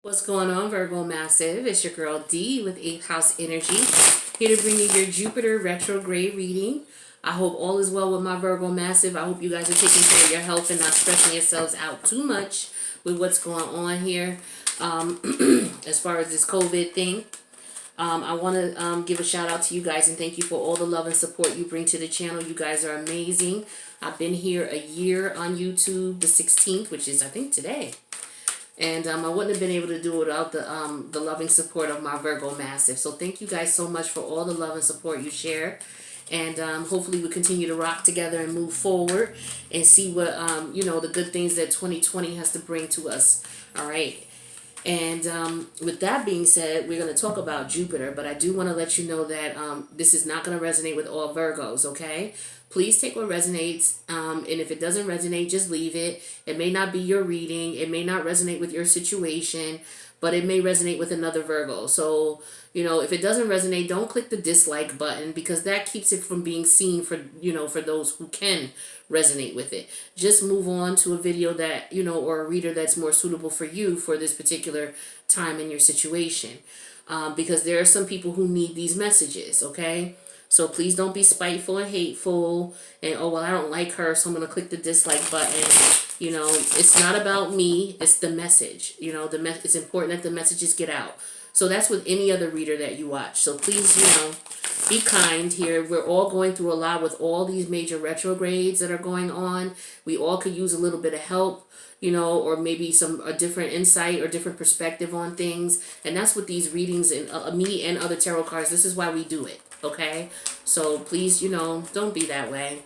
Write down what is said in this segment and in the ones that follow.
What's going on, Virgo Massive? It's your girl D with 8th House Energy, here to bring you your Jupiter retrograde reading. I hope all is well with my Virgo Massive. I hope you guys are taking care of your health and not stressing yourselves out too much with what's going on here as far as this COVID thing. I want to give a shout out to you guys and thank you for all the love and support you bring to the channel. You guys are amazing. I've been here a year on YouTube, the 16th, which is I think today. And I wouldn't have been able to do it without the loving support of my Virgo Massive. So thank you guys so much for all the love and support you share. And hopefully we continue to rock together and move forward and see what, the good things that 2020 has to bring to us. All right. And with that being said, we're going to talk about Jupiter, but I do want to let you know that this is not going to resonate with all Virgos, okay? Please take what resonates, and if it doesn't resonate, just leave it. It may not be your reading. It may not resonate with your situation, but it may resonate with another Virgo. So, if it doesn't resonate, don't click the dislike button because that keeps it from being seen for those who can resonate with it. Just move on to a video that, or a reader that's more suitable for you for this particular time in your situation. Because there are some people who need these messages, okay? So please don't be spiteful and hateful and, oh, well, I don't like her, so I'm going to click the dislike button. It's not about me. It's the message. It's important that the messages get out. So that's with any other reader that you watch. So please, be kind here. We're all going through a lot with all these major retrogrades that are going on. We all could use a little bit of help, or maybe a different insight or different perspective on things. And that's what these readings and me and other tarot cards, this is why we do it. Okay? So please, don't be that way.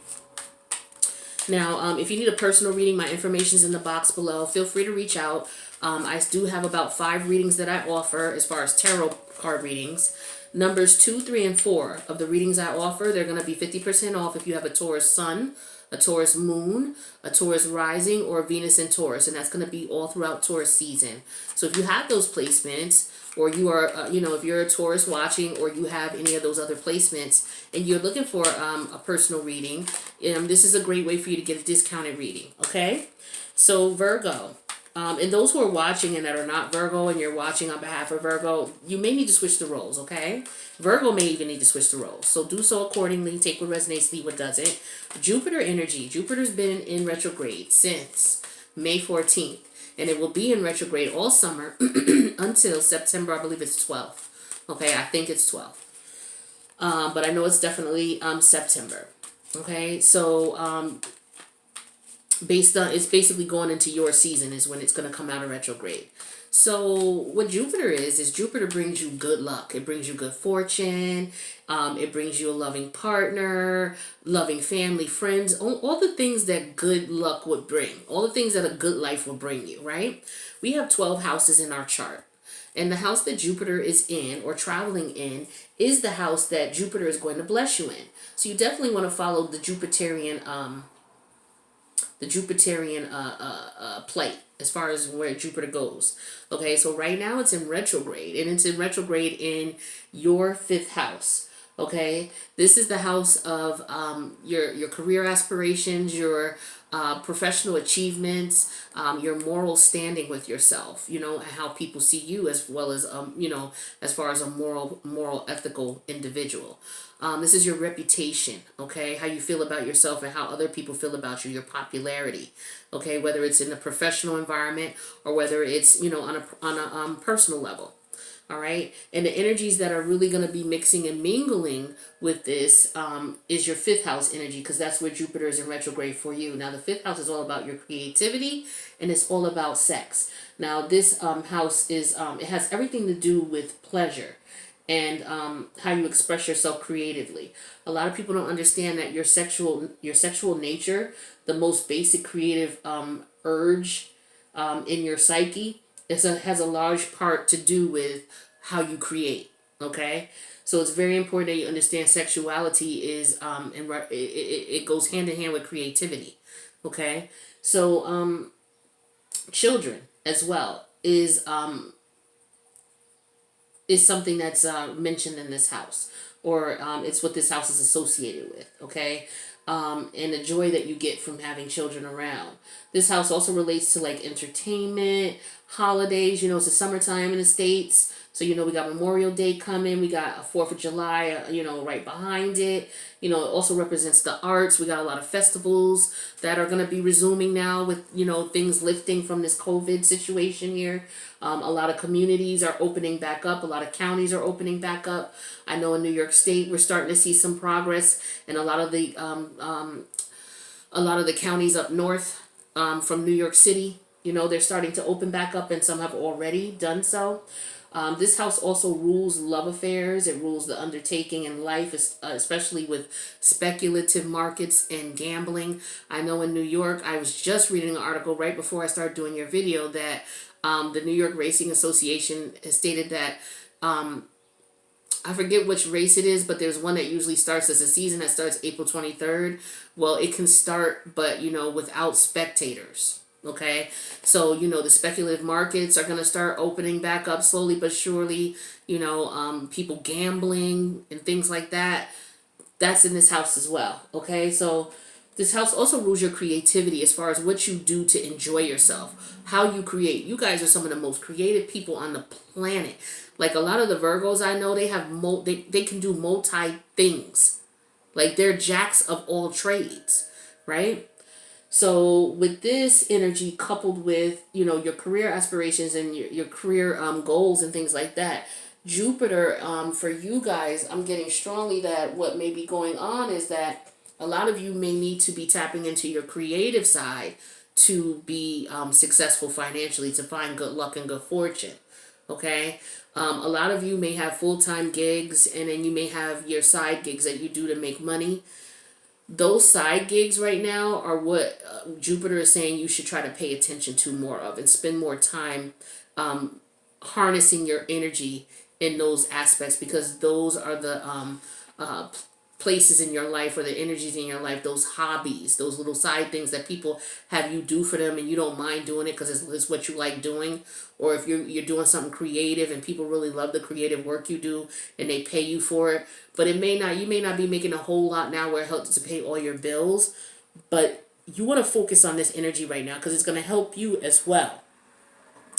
Now, if you need a personal reading, my information is in the box below. Feel free to reach out. I do have about 5 readings that I offer as far as tarot card readings. Numbers 2, 3, and 4 of the readings I offer, they're going to be 50% off if you have a Taurus Sun, a Taurus Moon, a Taurus Rising, or Venus in Taurus. And that's going to be all throughout Taurus season. So if you have those placements, or you are, if you're a Taurus watching, or you have any of those other placements, and you're looking for a personal reading, this is a great way for you to get a discounted reading, okay? So Virgo, and those who are watching and that are not Virgo, and you're watching on behalf of Virgo, you may need to switch the roles, okay? Virgo may even need to switch the roles. So do so accordingly. Take what resonates, leave what doesn't. Jupiter energy. Jupiter's been in retrograde since May 14th. And it will be in retrograde all summer until September, I believe it's 12th. Okay, I think it's 12th. But I know it's definitely September. Okay, so it's basically going into your season is when it's going to come out of retrograde. So what Jupiter is Jupiter brings you good luck. It brings you good fortune. It brings you a loving partner, loving family, friends, all the things that good luck would bring, all the things that a good life will bring you, right? We have 12 houses in our chart. And the house that Jupiter is in or traveling in is the house that Jupiter is going to bless you in. So you definitely want to follow the Jupiterian plate as far as where Jupiter goes. Okay, so right now it's in retrograde, and it's in retrograde in your 5th house. Okay, this is the house of your career aspirations, your professional achievements, your moral standing with yourself, and how people see you, as well as as far as a moral ethical individual. This is your reputation, okay? How you feel about yourself and how other people feel about you, your popularity, okay? Whether it's in a professional environment or whether it's, on a personal level, all right? And the energies that are really going to be mixing and mingling with this is your 5th house energy, because that's where Jupiter is in retrograde for you. Now, the 5th house is all about your creativity, and it's all about sex. Now, this house is, it has everything to do with pleasure and how you express yourself creatively. A lot of people don't understand that your sexual nature, the most basic creative urge in your psyche, has a large part to do with how you create. Okay, so it's very important that you understand sexuality is it goes hand in hand with creativity. Okay, so children as well is something that's mentioned in this house, or it's what this house is associated with. Okay, and the joy that you get from having children around. This house also relates to like entertainment, holidays. You know, it's the summertime in the States. So, you know, we got Memorial Day coming. We got a 4th of July, you know, right behind it. You know, it also represents the arts. We got a lot of festivals that are going to be resuming now with, you know, things lifting from this COVID situation here. A lot of communities are opening back up. A lot of counties are opening back up. I know in New York State, we're starting to see some progress, and a lot of the counties up north from New York City, you know, they're starting to open back up, and some have already done so. This house also rules love affairs. It rules the undertaking in life, especially with speculative markets and gambling. I know in New York, I was just reading an article right before I started doing your video that the New York Racing Association has stated that I forget which race it is, but there's one that usually starts as a season that starts April 23rd. Well, it can start, but, you know, without spectators. Okay, so, you know, the speculative markets are going to start opening back up slowly but surely. You know, people gambling and things like that. That's in this house as well. Okay, so this house also rules your creativity as far as what you do to enjoy yourself, how you create. You guys are some of the most creative people on the planet. Like a lot of the Virgos I know, they have they can do multi things. Like they're jacks of all trades, right? So with this energy coupled with, you know, your career aspirations and your career goals and things like that, Jupiter, for you guys, I'm getting strongly that what may be going on is that a lot of you may need to be tapping into your creative side to be successful financially, to find good luck and good fortune. Okay? A lot of you may have full-time gigs, and then you may have your side gigs that you do to make money. Those side gigs right now are what Jupiter is saying you should try to pay attention to more of and spend more time harnessing your energy in those aspects, because those are the places in your life, or the energies in your life, those hobbies, those little side things that people have you do for them and you don't mind doing it because it's what you like doing. Or if you're doing something creative and people really love the creative work you do and they pay you for it, but you may not be making a whole lot now where it helps to pay all your bills, but you want to focus on this energy right now because it's going to help you as well.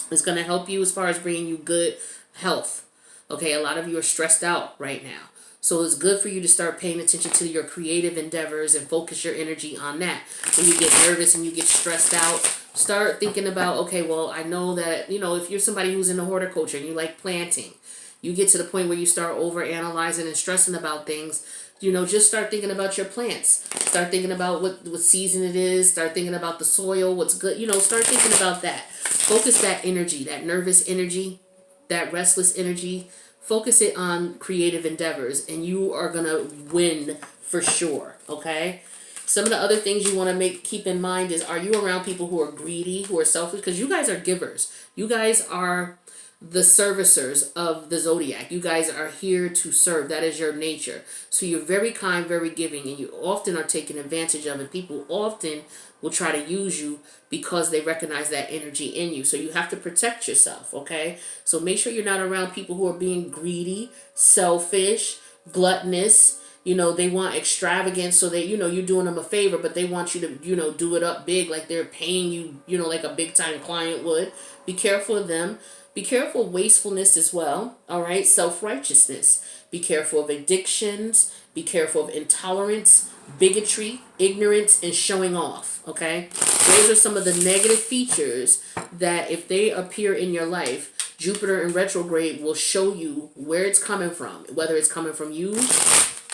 It's going to help you as far as bringing you good health. Okay, a lot of you are stressed out right now. So it's good for you to start paying attention to your creative endeavors and focus your energy on that. When you get nervous and you get stressed out, start thinking about, okay, well, I know that, you know, if you're somebody who's in the horticulture and you like planting, you get to the point where you start over analyzing and stressing about things, you know, just start thinking about your plants. Start thinking about what season it is. Start thinking about the soil, what's good. You know, start thinking about that. Focus that energy, that nervous energy, that restless energy. Focus it on creative endeavors, and you are going to win for sure, okay? Some of the other things you want to keep in mind is, are you around people who are greedy, who are selfish? Because you guys are givers. You guys are the servicers of the zodiac. You guys are here to serve. That is your nature. So you're very kind, very giving, and you often are taken advantage of, and people often will try to use you because they recognize that energy in you. So you have to protect yourself, okay? So make sure you're not around people who are being greedy, selfish, gluttonous. You know, they want extravagance, so they, you know, you're doing them a favor, but they want you to, you know, do it up big like they're paying you, you know, like a big time client would. Be careful of them. Be careful of wastefulness as well, all right? Self-righteousness. Be careful of addictions. Be careful of intolerance, bigotry, ignorance, and showing off, okay? Those are some of the negative features that if they appear in your life, Jupiter in retrograde will show you where it's coming from, whether it's coming from you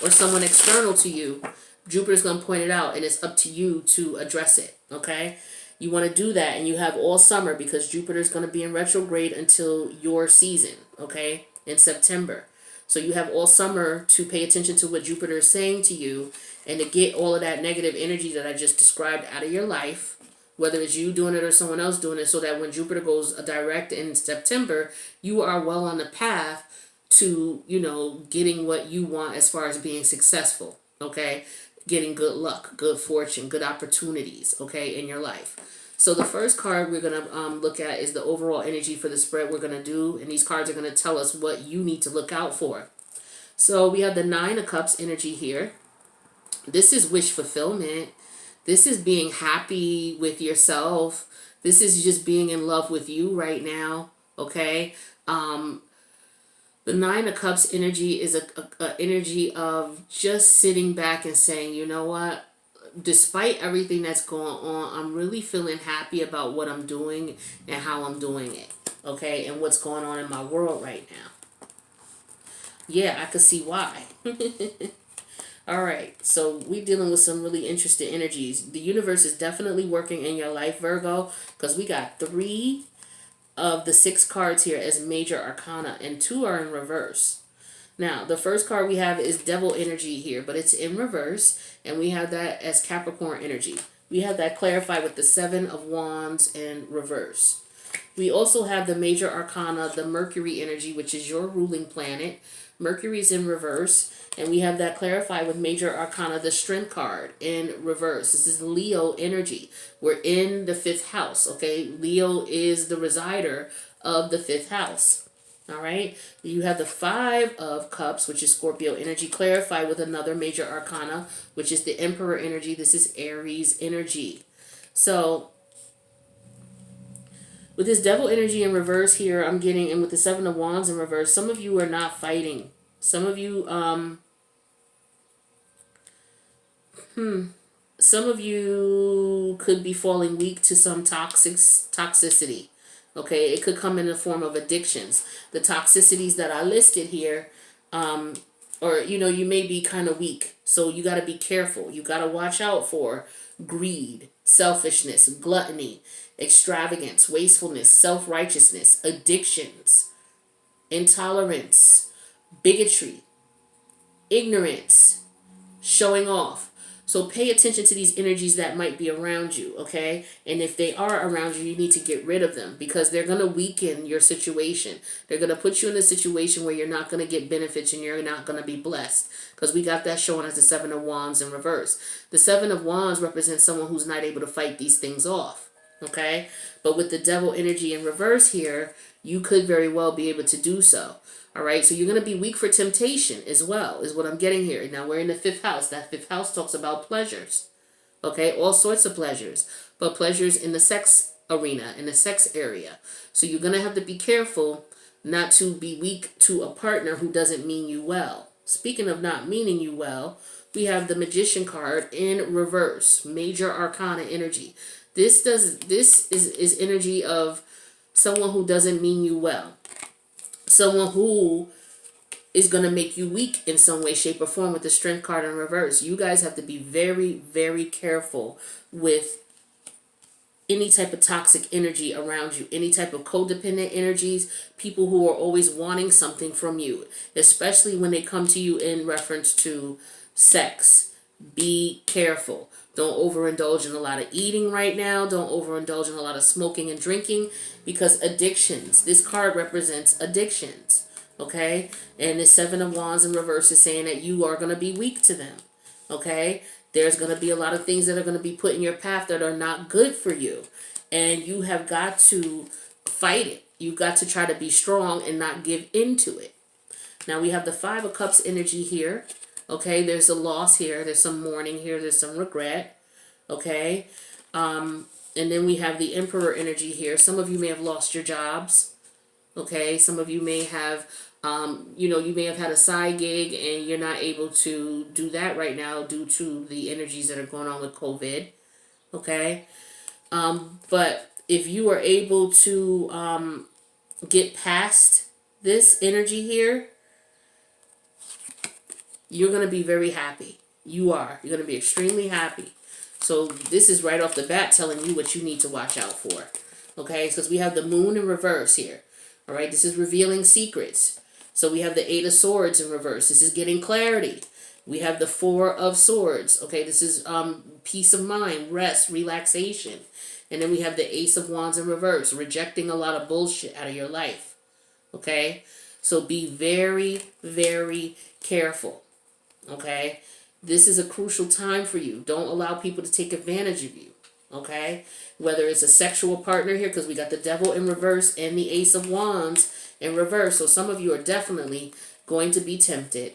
or someone external to you. Jupiter's going to point it out, and it's up to you to address it, okay? You want to do that, and you have all summer because Jupiter's going to be in retrograde until your season, okay, in September. So you have all summer to pay attention to what Jupiter is saying to you and to get all of that negative energy that I just described out of your life, whether it's you doing it or someone else doing it, so that when Jupiter goes direct in September, you are well on the path to, you know, getting what you want as far as being successful, okay? Getting good luck, good fortune, good opportunities, okay, in your life. So the first card we're going to look at is the overall energy for the spread we're going to do. And these cards are going to tell us what you need to look out for. So we have the Nine of Cups energy here. This is wish fulfillment. This is being happy with yourself. This is just being in love with you right now. Okay. The Nine of Cups energy is a energy of just sitting back and saying, you know what? Despite everything that's going on, I'm really feeling happy about what I'm doing and how I'm doing it. Okay. And what's going on in my world right now. Yeah, I could see why. All right, so we're dealing with some really interesting energies. The universe is definitely working in your life, Virgo, because we got 3 of the 6 cards here as major arcana, and 2 are in reverse. Now, the first card we have is devil energy here, but it's in reverse, and we have that as Capricorn energy. We have that clarified with the 7 of Wands in reverse. We also have the major arcana, the Mercury energy, which is your ruling planet. Mercury's in reverse, and we have that clarified with major arcana, the Strength card in reverse. This is Leo energy. We're in the 5th house, okay? Leo is the resider of the 5th house. All right, you have the 5 of Cups, which is Scorpio energy, clarified with another major arcana, which is the Emperor energy. This is Aries energy. So with this devil energy in reverse here, I'm getting, and with the 7 of Wands in reverse, some of you are not fighting. Some of you, some of you could be falling weak to some toxicity. Okay, it could come in the form of addictions. The toxicities that I listed here, or you may be kind of weak, so you got to be careful. You got to watch out for greed, selfishness, gluttony, extravagance, wastefulness, self-righteousness, addictions, intolerance, bigotry, ignorance, showing off. So pay attention to these energies that might be around you, okay? And if they are around you, you need to get rid of them because they're going to weaken your situation. They're going to put you in a situation where you're not going to get benefits and you're not going to be blessed, because we got that showing as the 7 of Wands in reverse. The 7 of Wands represents someone who's not able to fight these things off, okay? But with the devil energy in reverse here, you could very well be able to do so. All right, so you're going to be weak for temptation as well, is what I'm getting here. Now, we're in the 5th house. That 5th house talks about pleasures, okay? All sorts of pleasures, but pleasures in the sex arena, in the sex area. So you're going to have to be careful not to be weak to a partner who doesn't mean you well. Speaking of not meaning you well, we have the Magician card in reverse, major arcana energy. This is energy of someone who doesn't mean you well. Someone who is going to make you weak in some way, shape, or form with the Strength card in reverse. You guys have to be very, very careful with any type of toxic energy around you, any type of codependent energies, people who are always wanting something from you, especially when they come to you in reference to sex. Be careful. Don't overindulge in a lot of eating right now. Don't overindulge in a lot of smoking and drinking, because addictions, this card represents addictions, okay? And the 7 of Wands in reverse is saying that you are going to be weak to them, okay? There's going to be a lot of things that are going to be put in your path that are not good for you, and you have got to fight it. You've got to try to be strong and not give into it. Now we have the 5 of Cups energy here. Okay, there's a loss here. There's some mourning here. There's some regret. Okay. And then we have the Emperor energy here. Some of you may have lost your jobs. Okay. Some of you may have, you may have had a side gig and you're not able to do that right now due to the energies that are going on with COVID. Okay. But if you are able to get past this energy here, you're going to be very happy. You are. You're going to be extremely happy. So this is right off the bat telling you what you need to watch out for. Okay, because we have the Moon in reverse here. All right, this is revealing secrets. So we have the 8 of Swords in reverse. This is getting clarity. We have the 4 of Swords. Okay, this is peace of mind, rest, relaxation. And then we have the Ace of Wands in reverse, rejecting a lot of bullshit out of your life. Okay, so be very, very careful. Okay, this is a crucial time for you. Don't allow people to take advantage of you. Okay, whether it's a sexual partner here, because we got the Devil in reverse and the Ace of Wands in reverse. So some of you are definitely going to be tempted.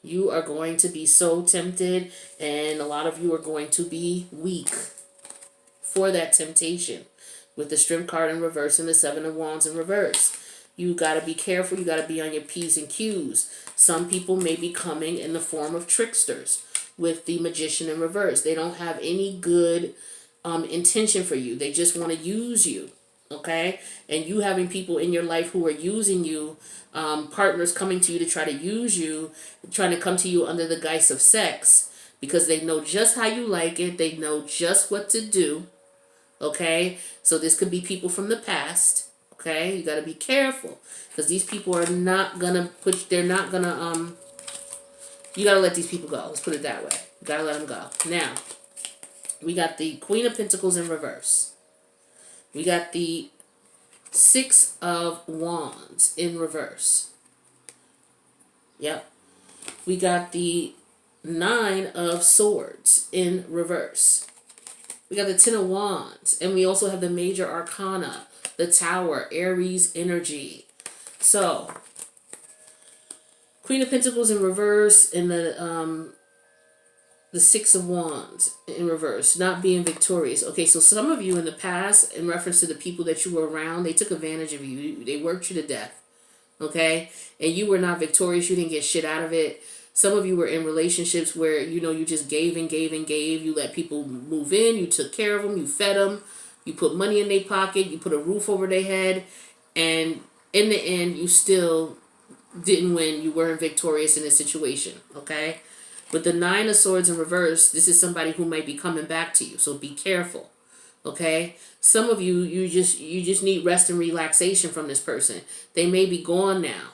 You are going to be so tempted, and a lot of you are going to be weak for that temptation. With the Strength card in reverse and the Seven of Wands in reverse. You got to be careful. You got to be on your P's and Q's. Some people may be coming in the form of tricksters with the Magician in reverse. They don't have any good intention for you. They just want to use you. Okay? And you having people in your life who are using you, partners coming to you to try to use you, trying to come to you under the guise of sex, because they know just how you like it. They know just what to do. Okay? So this could be people from the past. Okay, you got to be careful, because these people are not gonna they're not gonna you got to let these people go. Let's put it that way. You got to let them go. Now, we got the Queen of Pentacles in reverse. We got the Six of Wands in reverse. Yep. We got the Nine of Swords in reverse. We got the Ten of Wands, and we also have the Major Arcana, the Tower, Aries energy. So, Queen of Pentacles in reverse, and the Six of Wands in reverse, not being victorious. Okay, so some of you in the past, in reference to the people that you were around, they took advantage of you. They worked you to death. Okay, and you were not victorious. You didn't get shit out of it. Some of you were in relationships where, you just gave and gave and gave. You let people move in. You took care of them. You fed them. You put money in their pocket. You put a roof over their head. And in the end, you still didn't win. You weren't victorious in this situation. Okay? With the Nine of Swords in reverse, this is somebody who might be coming back to you. So be careful. Okay? Some of you, you just need rest and relaxation from this person. They may be gone now.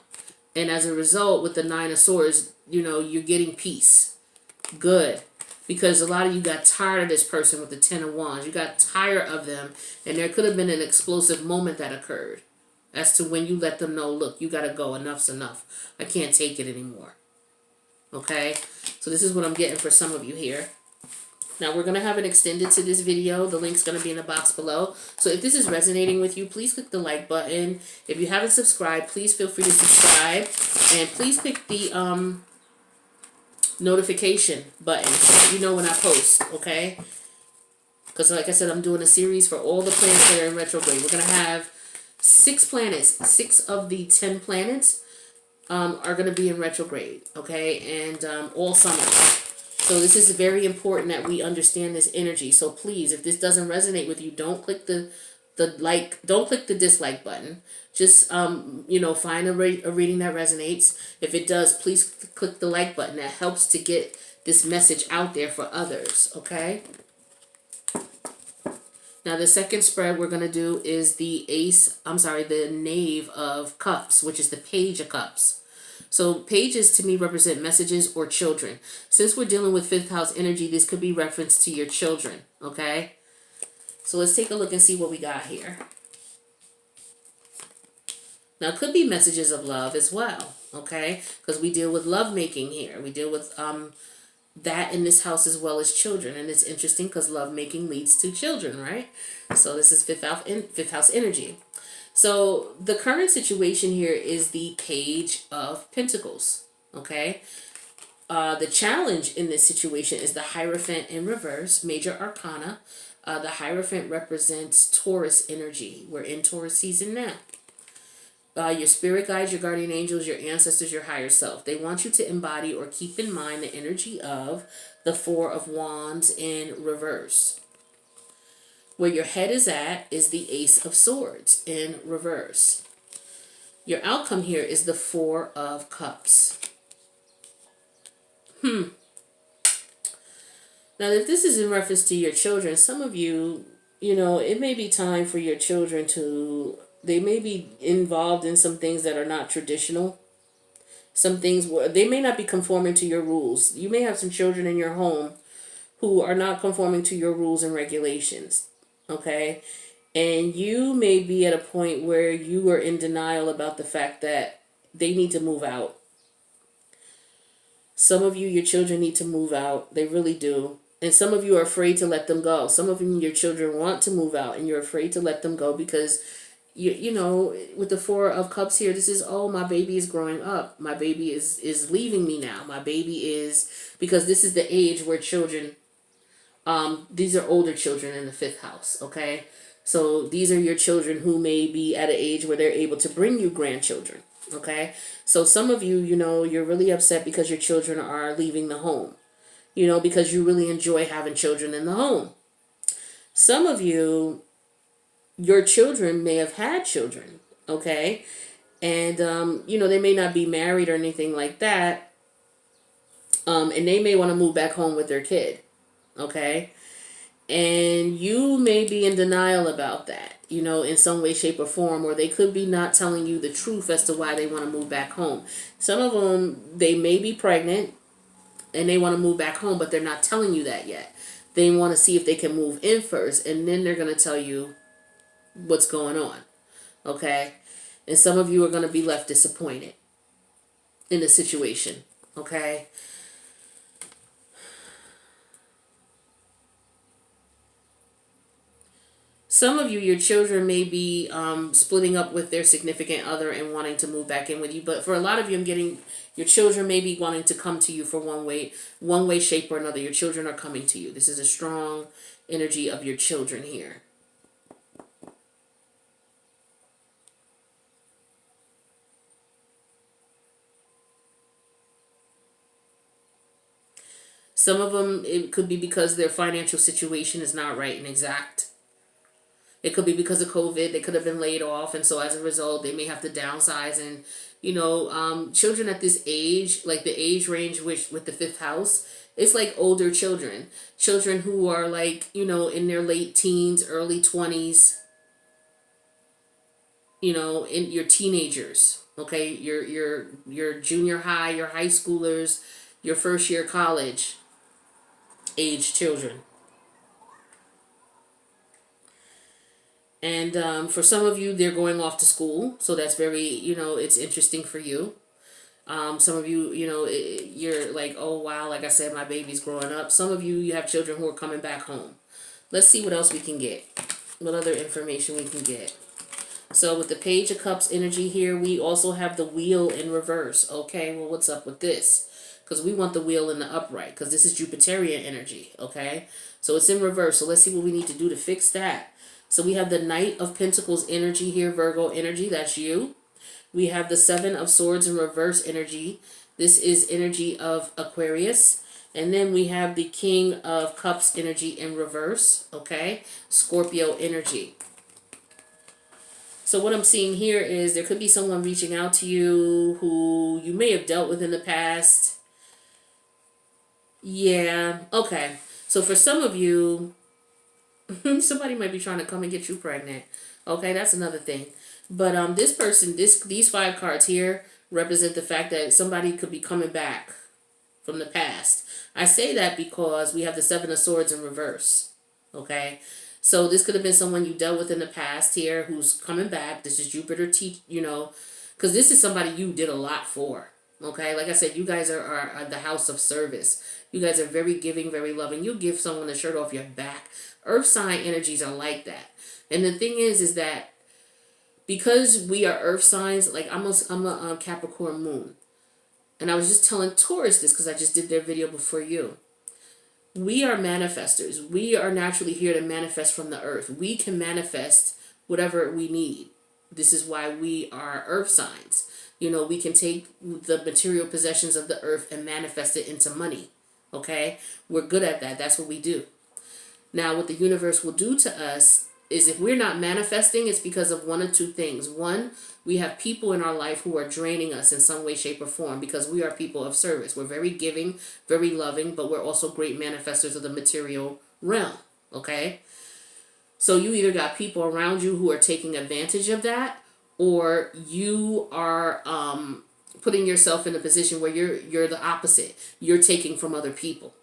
And as a result, with the Nine of Swords, you're getting peace. Good. Because a lot of you got tired of this person with the Ten of Wands. You got tired of them. And there could have been an explosive moment that occurred as to when you let them know, look, you got to go. Enough's enough. I can't take it anymore. Okay? So this is what I'm getting for some of you here. Now, we're going to have it extended to this video. The link's going to be in the box below. So if this is resonating with you, please click the like button. If you haven't subscribed, please feel free to subscribe. And please click the notification button so that you know when I post, okay? Because like I said, I'm doing a series for all the planets that are in retrograde. We're going to have 6 planets. 6 of the 10 planets are going to be in retrograde, okay? And all summer. So this is very important that we understand this energy. So please, if this doesn't resonate with you, don't click the don't click the dislike button. Just find a reading that resonates. If it does, please click the like button. That helps to get this message out there for others, okay? Now the second spread we're going to do is the Knave of Cups, which is the Page of Cups. So pages to me represent messages or children. Since we're dealing with 5th house energy, this could be referenced to your children, okay? So let's take a look and see what we got here. Now, it could be messages of love as well, okay? Because we deal with lovemaking here. We deal with that in this house as well as children. And it's interesting because lovemaking leads to children, right? So this is 5th house energy. So the current situation here is the Page of Pentacles, okay? The challenge in this situation is the Hierophant in reverse, Major Arcana. The Hierophant represents Taurus energy. We're in Taurus season now. Your spirit guides, your guardian angels, your ancestors, your higher self. They want you to embody or keep in mind the energy of the Four of Wands in reverse. Where your head is at is the Ace of Swords in reverse. Your outcome here is the Four of Cups. Now, if this is in reference to your children, some of you, it may be time for your children they may be involved in some things that are not traditional. Some things where they may not be conforming to your rules. You may have some children in your home who are not conforming to your rules and regulations. Okay, and you may be at a point where you are in denial about the fact that they need to move out. Some of you, your children need to move out. They really do. And some of you are afraid to let them go. Some of you, your children want to move out and you're afraid to let them go because you know, with the Four of Cups here, this is, oh, my baby is growing up. My baby is leaving me now. My baby is, because this is the age where children, these are older children in the fifth house, okay? So these are your children who may be at an age where they're able to bring you grandchildren, okay? So some of you, you know, you're really upset because your children are leaving the home, you know, because you really enjoy having children in the home. Some of you, your children may have had children, okay? And, you know, they may not be married or anything like that. And they may want to move back home with their kid, okay? And you may be in denial about that, you know, in some way, shape, or form, or they could be not telling you the truth as to why they want to move back home. Some of them, they may be pregnant and they want to move back home, but they're not telling you that yet. They want to see if they can move in first, and then they're going to tell you what's going on, okay? And some of you are going to be left disappointed in the situation, okay? Some of you, your children may be splitting up with their significant other and wanting to move back in with you. But for a lot of you, I'm getting your children may be wanting to come to you for one way, shape, or another. Your children are coming to you. This is a strong energy of your children here. Some of them, it could be because their financial situation is not right and exact. It could be because of COVID. They could have been laid off, and so as a result, they may have to downsize. And, you know, children at this age, like the age range with the fifth house, it's like older children. Children who are like, you know, in their late teens, early 20s, you know, in your teenagers, okay? Your junior high, your high schoolers, your first year college age children. And for some of you, they're going off to school. So that's very, you know, it's interesting for you. Some of you, you know, you're like, oh, wow, like I said, my baby's growing up. Some of you, you have children who are coming back home. Let's see what else we can get. What other information we can get. So with the Page of Cups energy here, we also have the Wheel in reverse. Okay, well, what's up with this? Because we want the Wheel in the upright, because this is Jupiterian energy, okay? So it's in reverse. So let's see what we need to do to fix that. So we have the Knight of Pentacles energy here, Virgo energy, that's you. We have the Seven of Swords in reverse energy. This is energy of Aquarius. And then we have the King of Cups energy in reverse, okay? Scorpio energy. So what I'm seeing here is there could be someone reaching out to you who you may have dealt with in the past. Yeah, okay. So for some of you, somebody might be trying to come and get you pregnant. Okay, that's another thing. But this person, these 5 cards here represent the fact that somebody could be coming back from the past. I say that because we have the Seven of Swords in reverse. Okay, so this could have been someone you dealt with in the past here who's coming back. This is Jupiter, you know, because this is somebody you did a lot for. Okay, like I said, you guys are the house of service. You guys are very giving, very loving. You give someone the shirt off your back. Earth sign energies are like that. And the thing is that because we are earth signs, like I'm a Capricorn moon. And I was just telling Taurus this because I just did their video before you. We are manifestors. We are naturally here to manifest from the earth. We can manifest whatever we need. This is why we are earth signs. You know, we can take the material possessions of the earth and manifest it into money. Okay? We're good at that. That's what we do. Now, what the universe will do to us is if we're not manifesting, it's because of one of two things. One, we have people in our life who are draining us in some way, shape, or form because we are people of service. We're very giving, very loving, but we're also great manifestors of the material realm, okay? So you either got people around you who are taking advantage of that, or you are putting yourself in a position where you're the opposite. You're taking from other people.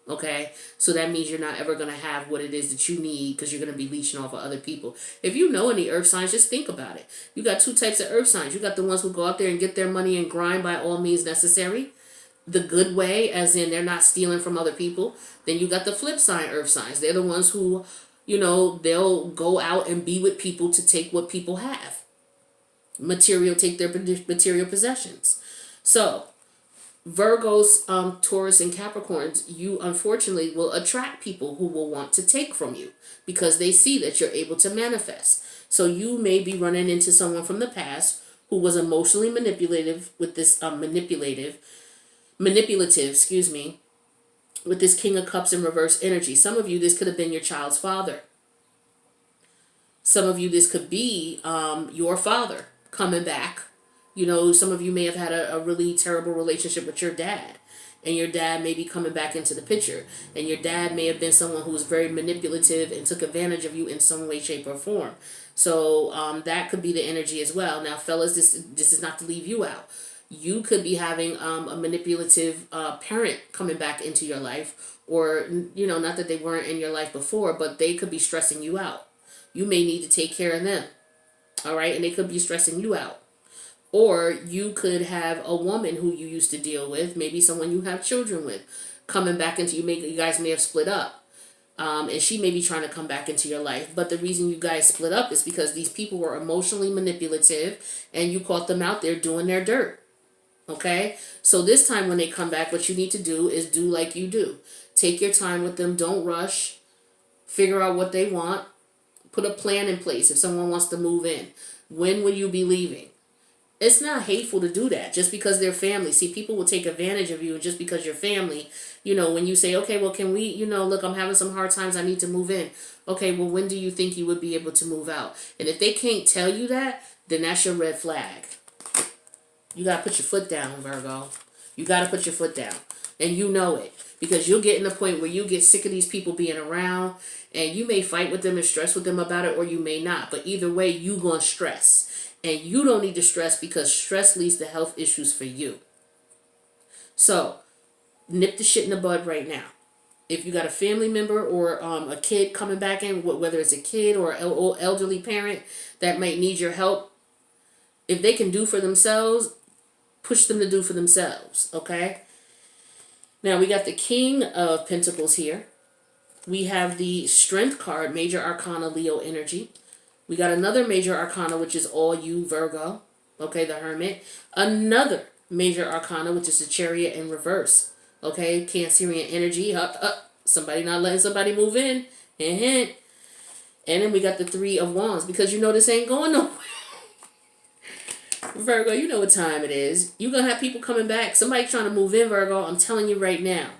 Okay, so that means you're not ever going to have what it is that you need because you're going to be leeching off of other people. If you know any earth signs, just think about it. You got 2 types of earth signs. You got the ones who go out there and get their money and grind by all means necessary. The good way, as in they're not stealing from other people. Then you got the flip side earth signs. They're the ones who, they'll go out and be with people to take what people have. Take their material possessions. So, Virgos, Taurus, and Capricorns, you unfortunately will attract people who will want to take from you because they see that you're able to manifest. So you may be running into someone from the past who was emotionally manipulative with this manipulative, with this King of Cups in reverse energy. Some of you, this could have been your child's father. Some of you, this could be your father coming back. Some of you may have had a really terrible relationship with your dad, and your dad may be coming back into the picture, and your dad may have been someone who was very manipulative and took advantage of you in some way, shape, or form. So that could be the energy as well. Now, fellas, this is not to leave you out. You could be having a manipulative parent coming back into your life, or not that they weren't in your life before, but they could be stressing you out. You may need to take care of them, all right, and they could be stressing you out. Or you could have a woman who you used to deal with, maybe someone you have children with, coming back into you guys may have split up. And she may be trying to come back into your life. But the reason you guys split up is because these people were emotionally manipulative and you caught them out there doing their dirt. Okay? So this time when they come back, what you need to do is do like you do. Take your time with them. Don't rush. Figure out what they want. Put a plan in place if someone wants to move in. When will you be leaving? It's not hateful to do that just because they're family. See, people will take advantage of you just because you're family. When you say, okay, well, can we, look, I'm having some hard times. I need to move in. Okay, well, when do you think you would be able to move out? And if they can't tell you that, then that's your red flag. You got to put your foot down, Virgo. You got to put your foot down. And you know it. Because you'll get in a point where you get sick of these people being around. And you may fight with them and stress with them about it, or you may not. But either way, you going to stress. And you don't need to stress because stress leads to health issues for you. So, nip the shit in the bud right now. If you got a family member or a kid coming back in, whether it's a kid or an elderly parent that might need your help, if they can do for themselves, push them to do for themselves, okay? Now, we got the King of Pentacles here. We have the Strength card, Major Arcana, Leo energy. We got another Major Arcana, which is all you, Virgo. Okay, the Hermit. Another Major Arcana, which is the Chariot in reverse. Okay, Cancerian energy. Somebody not letting somebody move in. And then we got the Three of Wands, because this ain't going nowhere. Virgo, you know what time it is. You're going to have people coming back. Somebody trying to move in, Virgo. I'm telling you right now.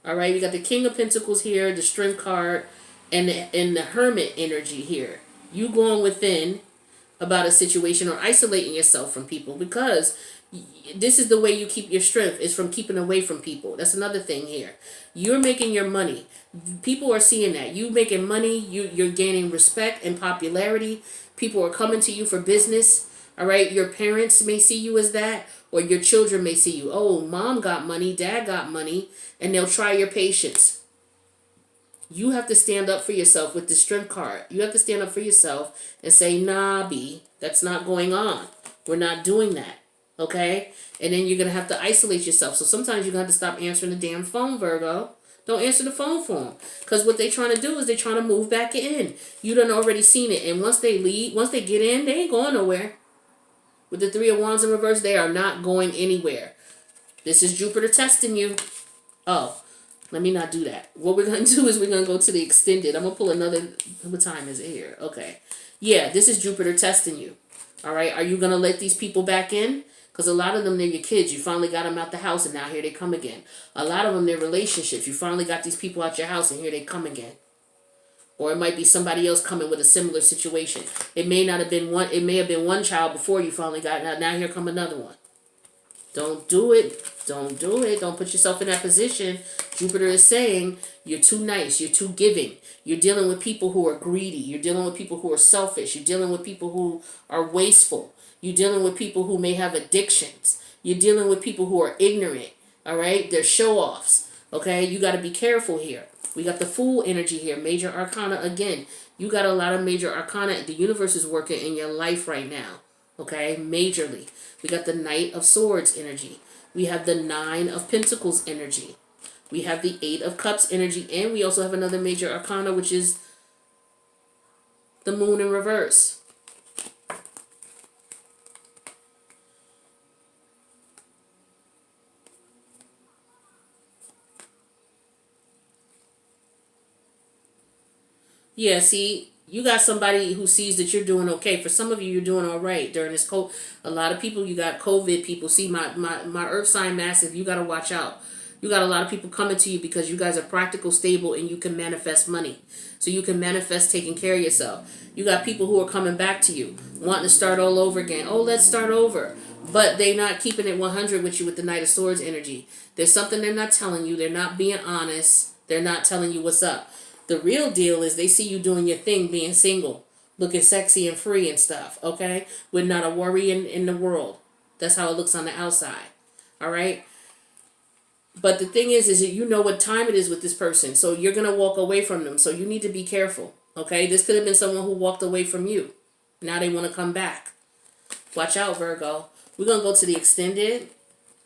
All right, we got the King of Pentacles here, the Strength card, and the Hermit energy here. You going within about a situation or isolating yourself from people, because this is the way you keep your strength, is from keeping away from people. That's another thing here. You're making your money. People are seeing that. You making money, you're gaining respect and popularity. People are coming to you for business. All right, your parents may see you as that, or your children may see you. Oh, mom got money, dad got money, and they'll try your patience. You have to stand up for yourself with the Strength card. You have to stand up for yourself and say, nah, B, that's not going on. We're not doing that. Okay? And then you're going to have to isolate yourself. So sometimes you're going to have to stop answering the damn phone, Virgo. Don't answer the phone for them. Because what they're trying to do is they're trying to move back in. You done already seen it. And once they leave, once they get in, they ain't going nowhere. With the Three of Wands in reverse, they are not going anywhere. This is Jupiter testing you. Oh. Let me not do that. What we're going to do is we're going to go to the extended. I'm going to pull another. What time is it here? Okay. Yeah, this is Jupiter testing you. All right. Are you going to let these people back in? Because a lot of them, they're your kids. You finally got them out the house and now here they come again. A lot of them, they're relationships. You finally got these people out your house and here they come again. Or it might be somebody else coming with a similar situation. It may not have been one. It may have been one child before you finally got it. Now here come another one. Don't do it. Don't do it. Don't put yourself in that position. Jupiter is saying you're too nice. You're too giving. You're dealing with people who are greedy. You're dealing with people who are selfish. You're dealing with people who are wasteful. You're dealing with people who may have addictions. You're dealing with people who are ignorant. All right? They're show-offs. Okay? You got to be careful here. We got the Fool energy here. Major Arcana again. You got a lot of Major Arcana. The universe is working in your life right now. Okay? Majorly. We got the Knight of Swords energy. We have the Nine of Pentacles energy. We have the Eight of Cups energy. And we also have another Major Arcana, which is The moon in reverse. Yeah, see, you got somebody who sees that you're doing okay. For some of you, you're doing all right during this cold. A lot of people, you got COVID people. See, my earth sign massive, you got to watch out. You got a lot of people coming to you because you guys are practical, stable, and you can manifest money. So you can manifest taking care of yourself. You got people who are coming back to you, wanting to start all over again. Oh, let's start over. But they're not keeping it 100 with you with the Knight of Swords energy. There's something they're not telling you. They're not being honest. They're not telling you what's up. The real deal is they see you doing your thing, being single, looking sexy and free and stuff, okay? With not a worry in the world. That's how it looks on the outside, all right? But the thing is that you know what time it is with this person, so you're going to walk away from them, so you need to be careful, okay? This could have been someone who walked away from you. Now they want to come back. Watch out, Virgo. We're going to go to the extended.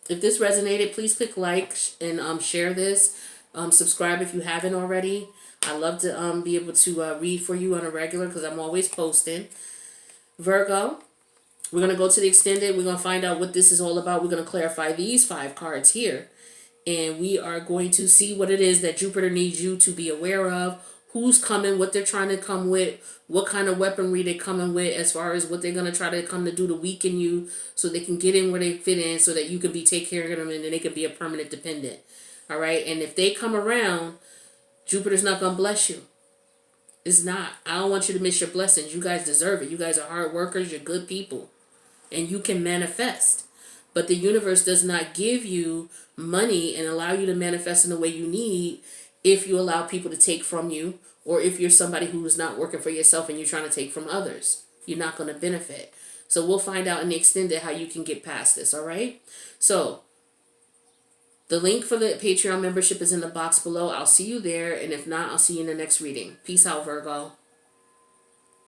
If this resonated, please click like and share this. Subscribe if you haven't already. I love to be able to read for you on a regular because I'm always posting. Virgo, we're going to go to the extended. We're going to find out what this is all about. We're going to clarify these 5 cards here. And we are going to see what it is that Jupiter needs you to be aware of. Who's coming, what they're trying to come with, what kind of weaponry they're coming with as far as what they're going to try to come to do to weaken you so they can get in where they fit in so that you can take care of them and then they can be a permanent dependent. All right? And if they come around, Jupiter's not going to bless you. It's not. I don't want you to miss your blessings. You guys deserve it. You guys are hard workers. You're good people. And you can manifest. But the universe does not give you money and allow you to manifest in the way you need if you allow people to take from you or if you're somebody who is not working for yourself and you're trying to take from others. You're not going to benefit. So we'll find out in the extended how you can get past this, all right? So the link for the Patreon membership is in the box below. I'll see you there, and if not, I'll see you in the next reading. Peace out, Virgo.